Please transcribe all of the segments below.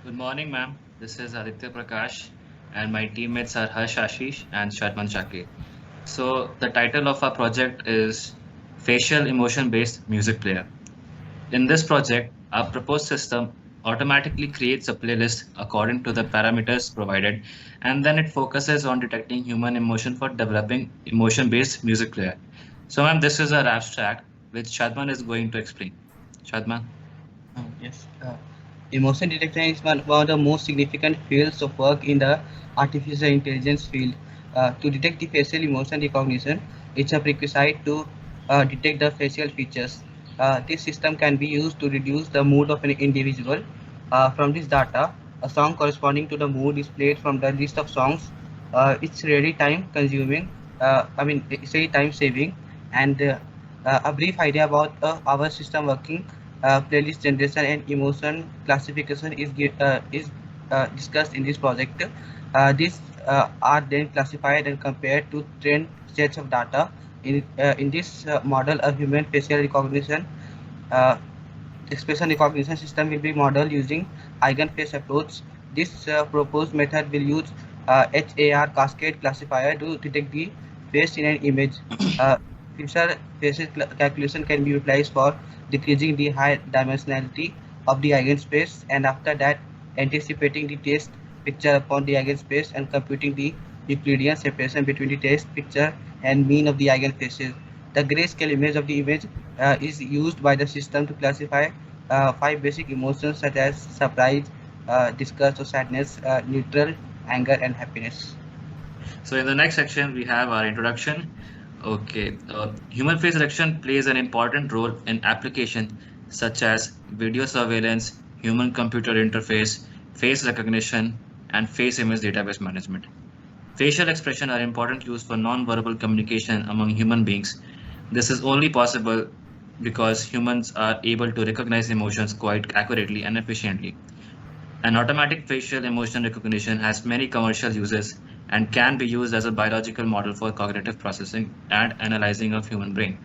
Good morning, ma'am. This is Aditya Prakash, and my teammates are Harsh Ashish and Shadman Shakir. So, the title of our project is Facial Emotion Based Music Player. In this project, our proposed system automatically creates a playlist according to the parameters provided, and then it focuses on detecting human emotion for developing emotion based music player. So, ma'am, this is our abstract, which Shadman is going to explain. Shadman? Yes. Emotion detection is one of the most significant fields of work in the artificial intelligence field. To detect the facial emotion recognition, it's a prerequisite to detect the facial features. This system can be used to reduce the mood of an individual. From this data, a song corresponding to the mood is played from the list of songs. It's really time consuming. It's really time saving. And A brief idea about our system working. Playlist generation and emotion classification is discussed in this project. These are then classified and compared to trained sets of data. In this model, a human facial recognition uh, expression recognition system will be modeled using eigenface approach. This proposed method will use HAR cascade classifier to detect the face in an image. Uh, Future faces calculation can be utilized for decreasing the high dimensionality of the eigenspace, and after that anticipating the test picture upon the eigenspace and computing the Euclidean separation between the test picture and mean of the eigenfaces. The grayscale image of the image is used by the system to classify five basic emotions such as surprise, disgust or sadness, neutral, anger, and happiness. So in the next section, we have our introduction. Okay, human face detection plays an important role in application such as video surveillance, human computer interface, face recognition, and face image database management. Facial expression are important use for non-verbal communication among human beings. This is only possible because humans are able to recognize emotions quite accurately and efficiently. An automatic facial emotion recognition has many commercial uses and can be used as a biological model for cognitive processing and analyzing of human brain.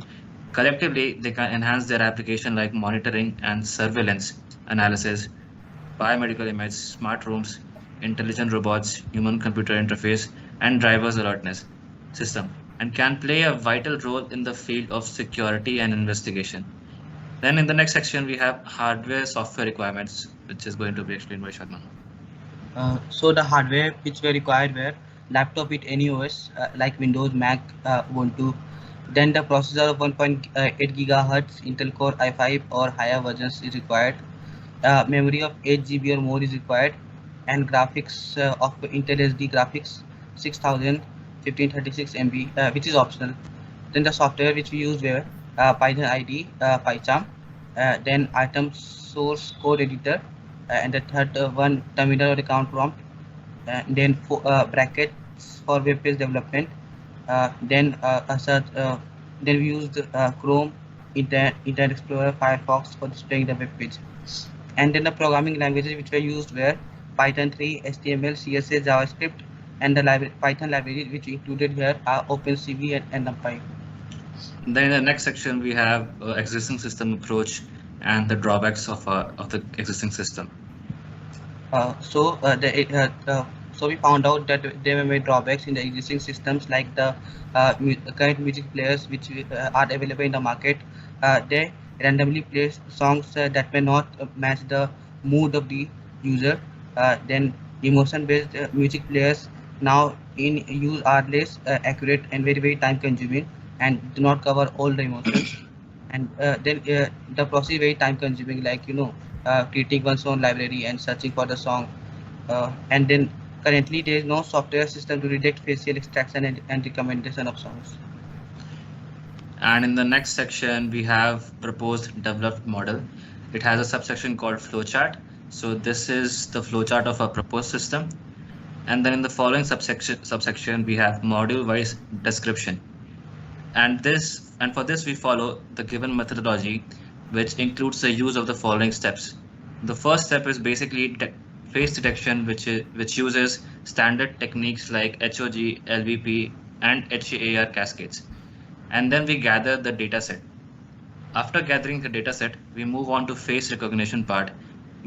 Collectively, they can enhance their application like monitoring and surveillance analysis, biomedical image, smart rooms, intelligent robots, human computer interface, and driver's alertness system, and can play a vital role in the field of security and investigation. Then in the next section, we have hardware software requirements, which is going to be explained by Sharma. So the hardware which were required were laptop with any OS like Windows, Mac, Ubuntu. Then the processor of 1.8 gigahertz Intel Core i5 or higher versions is required. Memory of 8 GB or more is required, and graphics of Intel SD graphics 6000 1536 MB, which is optional. Then the software which we used were Python IDE, PyCharm, then item source code editor, and the third one terminal or account prompt, then brackets for web page development, then a search, then we used Chrome, Internet Explorer, Firefox for displaying the web page. And then the programming languages which were used were Python 3, HTML, CSS, JavaScript, and the Python library which included here are OpenCV and NumPy. Then in the next section, we have existing system approach and the drawbacks of the existing system. So we found out that there were many drawbacks in the existing systems, like the current music players which are available in the market. They randomly play songs that may not match the mood of the user. Then emotion-based music players now in use are less accurate and very time consuming and do not cover all the emotions. And then the process is very time consuming, like creating one's own library and searching for the song. And then currently there is no software system to detect facial extraction and recommendation of songs. And in the next section, we have proposed developed model. It has a subsection called flowchart. So this is the flowchart of our proposed system. And then in the following subsection, we have module-wise description. And for this, we follow the given methodology, which includes the use of the following steps. The first step is basically face detection, which uses standard techniques like HOG, LVP, and HAR cascades. And then we gather the data set. After gathering the data set, we move on to face recognition part,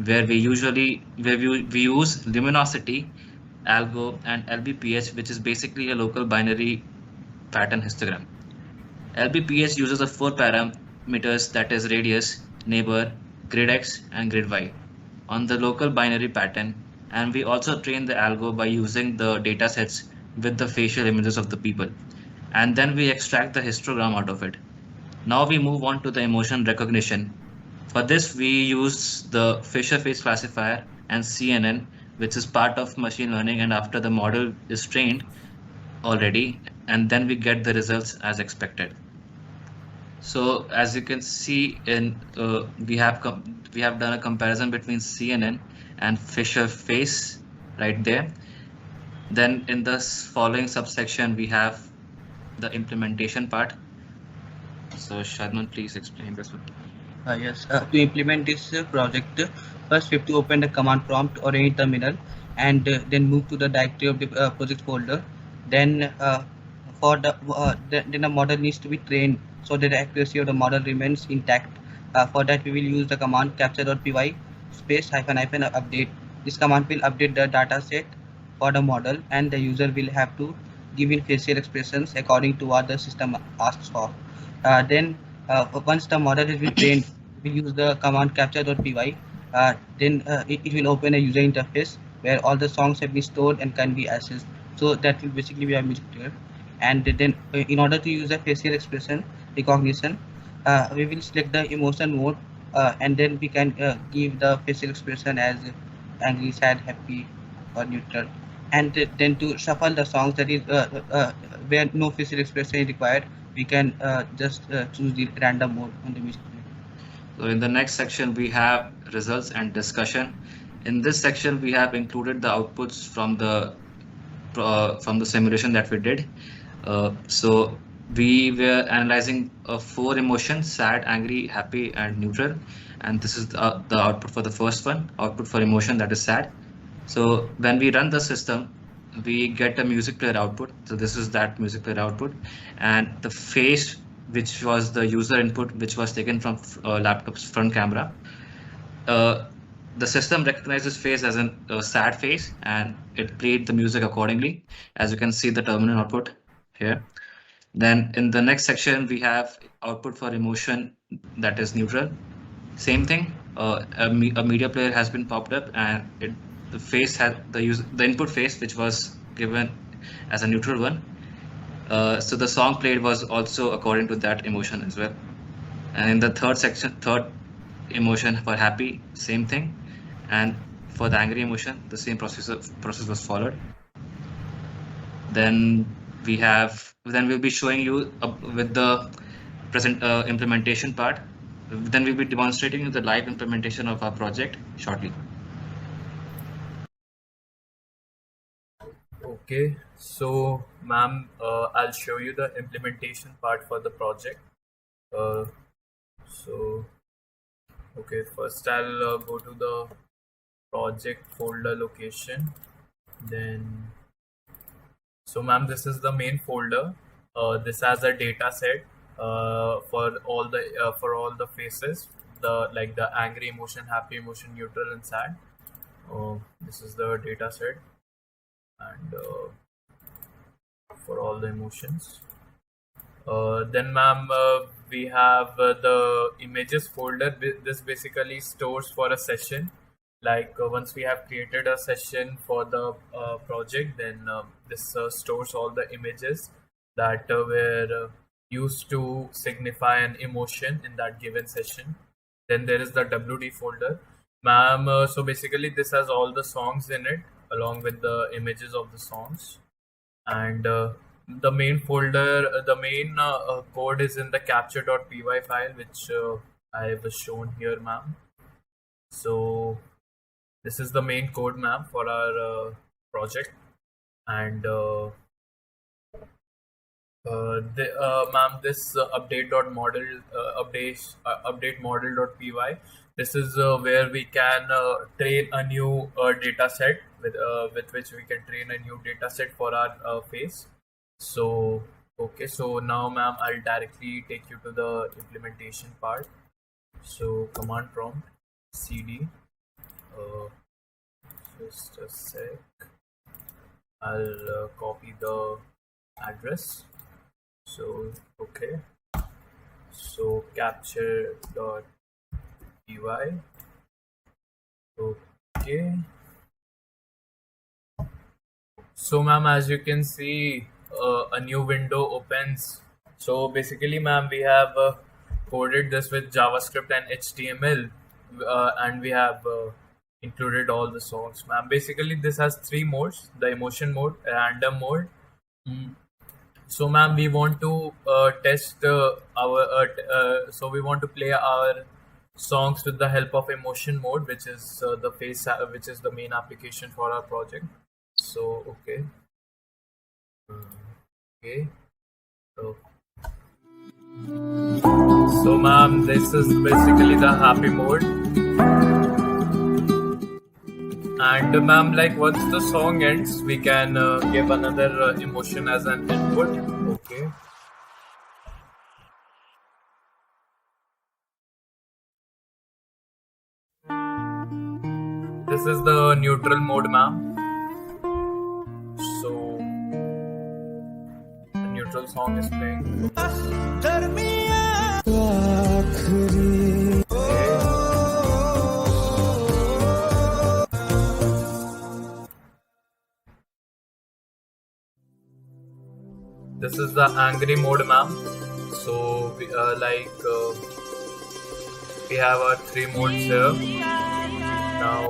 where we use luminosity, algo, and LBPH, which is basically a local binary pattern histogram. LBPH uses the four parameters, that is radius, neighbor, grid X, and grid Y on the local binary pattern, and we also train the algo by using the data sets with the facial images of the people, and then we extract the histogram out of it. Now we move on to the emotion recognition. For this, we use the Fisher face classifier and CNN, which is part of machine learning, and after the model is trained already, and then we get the results as expected. So as you can see, we have done a comparison between CNN and Fisher face right there. Then in the following subsection, we have the implementation part. So Shadman, please explain this one. Yes, to implement this project, first we have to open the command prompt or any terminal, and then move to the directory of the project folder. Then then the model needs to be trained so that the accuracy of the model remains intact. For that, we will use the command capture.py space hyphen hyphen update. This command will update the data set for the model, and the user will have to give in facial expressions according to what the system asks for. Then once the model has been trained, we use the command capture.py. Then it will open a user interface where all the songs have been stored and can be accessed. So that will basically be a music player. And then in order to use the facial expression recognition, we will select the emotion mode, and then we can give the facial expression as angry, sad, happy, or neutral. And then to shuffle the songs, that is where no facial expression is required, we can just choose the random mode on the music player. So in the next section, we have results and discussion. In this section, we have included the outputs from the simulation that we did. So we were analyzing 4 emotions: sad, angry, happy, and neutral. And this is the output for the first one, output for emotion, that is sad. So when we run the system, we get a music player output. So this is that music player output, and the face, which was the user input, which was taken from laptop's front camera. The system recognizes face as a sad face, and it played the music accordingly, as you can see the terminal output here. Then in the next section, we have output for emotion, that is neutral. Same thing, a media player has been popped up, and the face had the input face, which was given as a neutral one. So the song played was also according to that emotion as well. And in the third emotion for happy, same thing. And for the angry emotion, the same process was followed. Then we'll be showing you with the present implementation part. Then we'll be demonstrating the live implementation of our project shortly. Okay, so ma'am, I'll show you the implementation part for the project. Okay, first I'll go to the project folder location. Then, so ma'am, this is the main folder. This has a data set for all the faces, the angry emotion, happy emotion, neutral, and sad. This is the data set, and for all the emotions. Then ma'am, we have the images folder. This basically stores for a session. Once we have created a session for the project, then this stores all the images that were used to signify an emotion in that given session. Then there is the WD folder, ma'am. So basically this has all the songs in it along with the images of the songs. And the main folder, the main code is in the capture.py file, which I have shown here, ma'am. So this is the main code, ma'am, for our project. And ma'am, this update model.py, this is where we can train a new data set with which we can train a new data set for our face. So okay, so now ma'am, I'll directly take you to the implementation part. So command prompt cd Uh, just a sec. I'll copy the address. So okay. So capture dot py. Okay. So ma'am, as you can see, a new window opens. So basically, ma'am, we have coded this with JavaScript and HTML, and we have included all the songs, ma'am. Basically, this has three modes: the emotion mode, random mode. Mm. So, ma'am, we want to test our. So we want to play our songs with the help of emotion mode, which is which is the main application for our project. So okay. Okay. So, ma'am, this is basically the happy mode. And ma'am, like once the song ends, we can give another emotion as an input. Okay. This is the neutral mode, ma'am. So the neutral song is playing. This is the angry mode, ma'am. So we, we have our three modes here. Now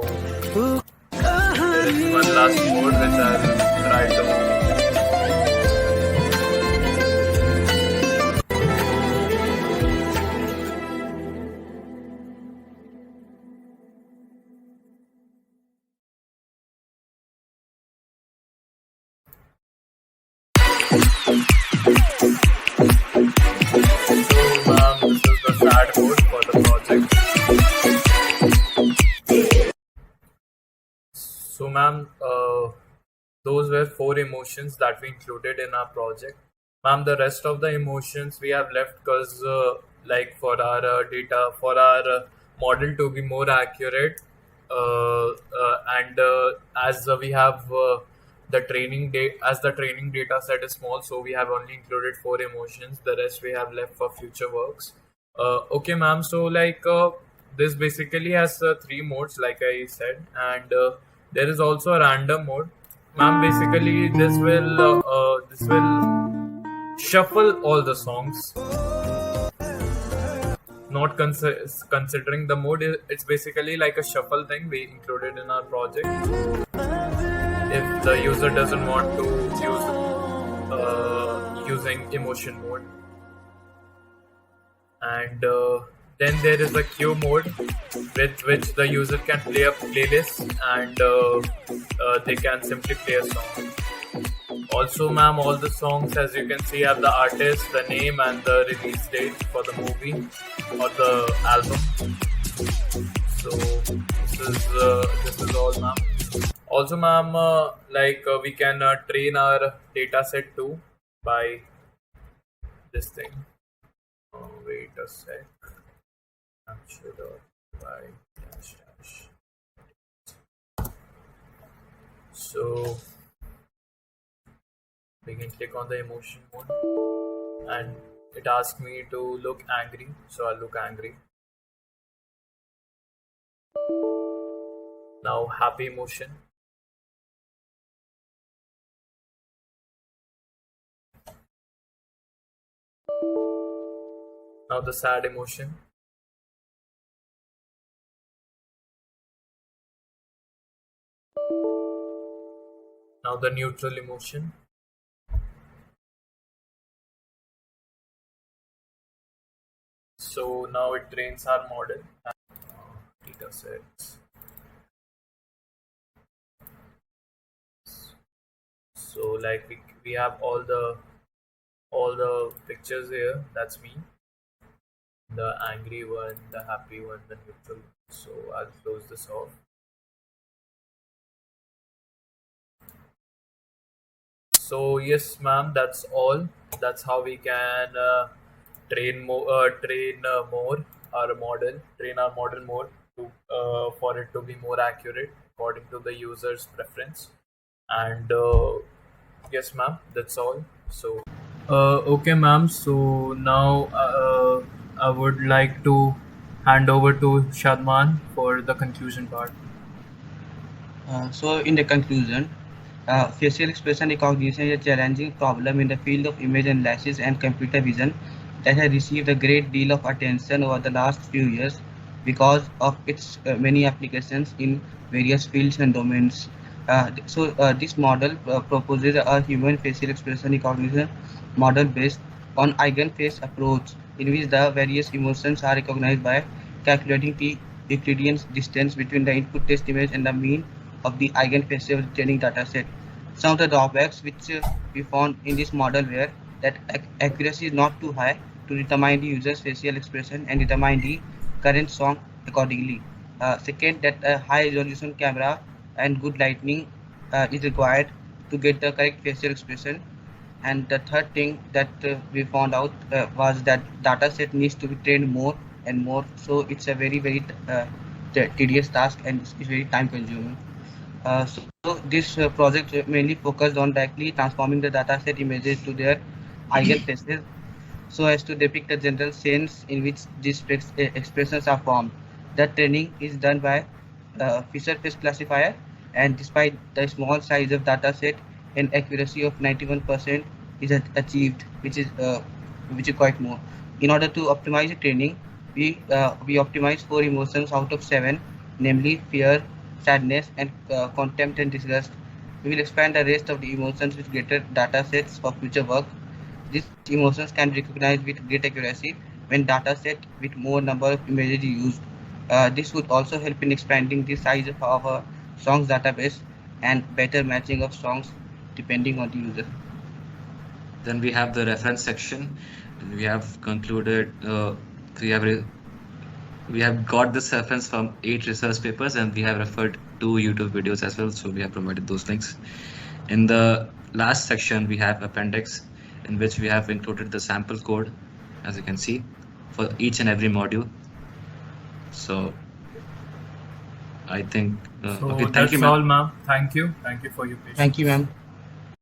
there is one last mode which I'll try to. This is the sad mode for the project. So, ma'am, those were 4 emotions that we included in our project. Ma'am, the rest of the emotions we have left because, like, for our data, for our model to be more accurate, and as we have the training as the training data set is small, so we have only included 4 emotions. The rest we have left for future works. Okay, ma'am. So, like, this basically has 3 modes, like I said, and there is also a random mode, ma'am. Basically, this will shuffle all the songs, not considering the mode. It's basically like a shuffle thing we included in our project. If the user doesn't want to use using emotion mode, and then there is a queue mode with which the user can play a playlist, and they can simply play a song. Also, ma'am, all the songs, as you can see, have the artist, the name, and the release date for the movie or the album. So this is all, ma'am. Also, ma'am, we can train our data set too by this thing. Wait a sec. Capture.py --. So we can click on the emotion mode, and it asks me to look angry, so I'll look angry. Now happy emotion. Now the sad emotion. Now the neutral emotion. So now it trains our model. Data sets. So like we have all the pictures here. That's me. The angry one, the happy one, the neutral. So I'll close this off. So yes, ma'am, that's all. That's how we can train more our model, train our model more for it to be more accurate according to the user's preference. And yes, ma'am, that's all. So, okay, ma'am. So now I would like to hand over to Shadman for the conclusion part. So in the conclusion, facial expression recognition is a challenging problem in the field of image analysis and computer vision that has received a great deal of attention over the last few years because of its many applications in various fields and domains. This model proposes a human facial expression recognition model based on eigenface approach in which the various emotions are recognized by calculating the Euclidean distance between the input test image and the mean of the eigenfaces of the training dataset. Some of the drawbacks which we found in this model were that accuracy is not too high to determine the user's facial expression and determine the current song accordingly. Second, that a high resolution camera and good lighting is required to get the correct facial expression. And the third thing that we found out was that data set needs to be trained more and more. So it's a very tedious task and it's very time consuming. So this project mainly focused on directly transforming the dataset images to their eigenfaces so as to depict the general sense in which these expressions are formed. That training is done by Fisher Face classifier, and despite the small size of dataset, an accuracy of 91% is achieved, which is quite more. In order to optimize the training, we optimize 4 emotions out of 7, namely fear, sadness, and contempt and disgust. We will expand the rest of the emotions with greater data sets for future work. These emotions can be recognized with great accuracy when data set with more number of images used. This would also help in expanding the size of our songs database and better matching of songs depending on the user. Then we have the reference section. We have concluded, we have got this reference from 8 research papers, and we have referred 2 YouTube videos as well. So we have provided those links. In the last section, we have appendix, in which we have included the sample code, as you can see, for each and every module. So I think, So okay, thank that's you, ma'am. all, ma'am. Thank you for your patience. Thank you, ma'am.